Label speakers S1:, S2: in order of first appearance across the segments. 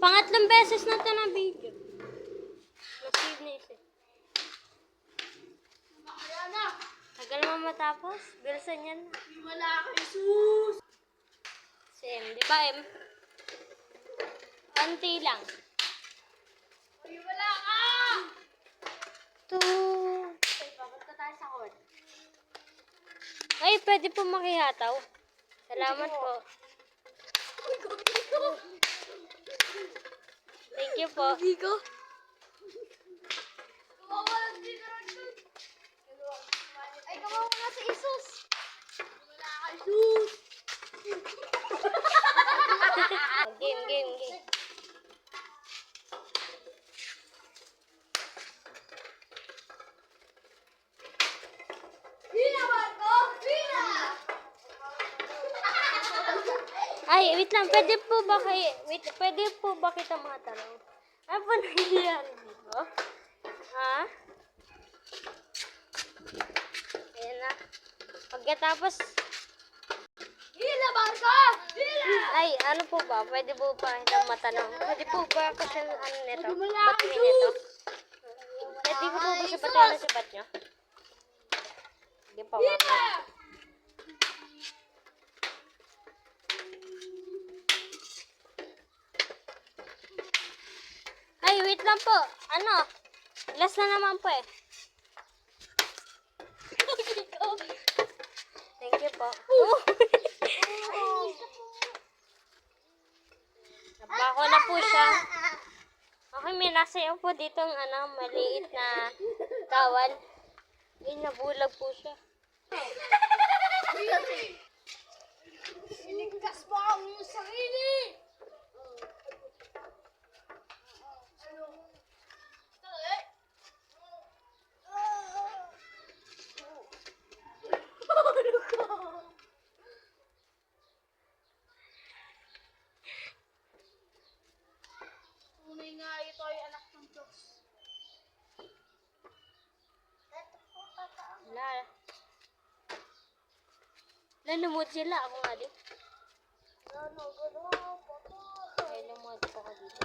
S1: Pangatlong beses na ito na video. Nasave na isa. Tagal mo matapos? Bilisan yan.
S2: Wala ka, Jesus!
S1: Si M, di ba M? Konti lang.
S2: Wala ka!
S1: 2.
S2: Ay, papunta tayo sa court.
S1: Ay, pwede po makihataw. Salamat po. Thank you po.
S2: Bigo? Ay, kawawa na si Jesus! Wala ka, Jesus!
S1: Game.
S2: Hina, Marco! Hina!
S1: Ay, wait lang. Pwede po ba kita matanong? Ano po nangyayari dito? Ha? Ayan na. Pagkatapos,
S2: Hina, Marco! Hina!
S1: ay, ano po ba? Pwede po ba kita matanong? Pwede po ba kasi ano nito?
S2: Wala
S1: Ba't
S2: kang
S1: nito? Pwede ko po ba siya batiin sa bat nyo? Hindi pa
S2: Hina!
S1: mama. Ay, wait lang po. Ano? Last na naman po eh. Thank you po. Nabako na po siya. Okay, may nasayaw po dito ang maliit na tawal. Ay, nabulag po siya.
S2: Iligtas mo ang iyong sarili! Tunay nga ito ay anak ng Diyos.
S1: Wala. Lalumot sila. Ako nga din. Ay, lumot po ka dito.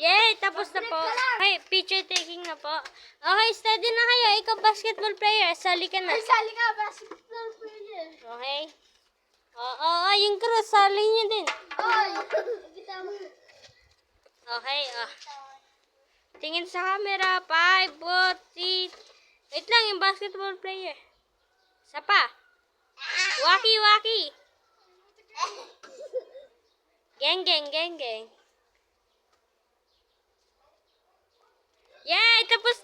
S1: Yay! Tapos na po. Okay, picture taking na po. Okay, steady na kayo. Ikaw basketball player. Sali ka na.
S2: Ay, sali ka! Basketball player!
S1: Okay? Oo, yung cross. Sali niyo din.
S2: Ay! Kita mo.
S1: Okay, tingin sa camera. 5, 4, 3. Wait lang, yung basketball player. Isa pa. Waki. Geng. Yay! Tapos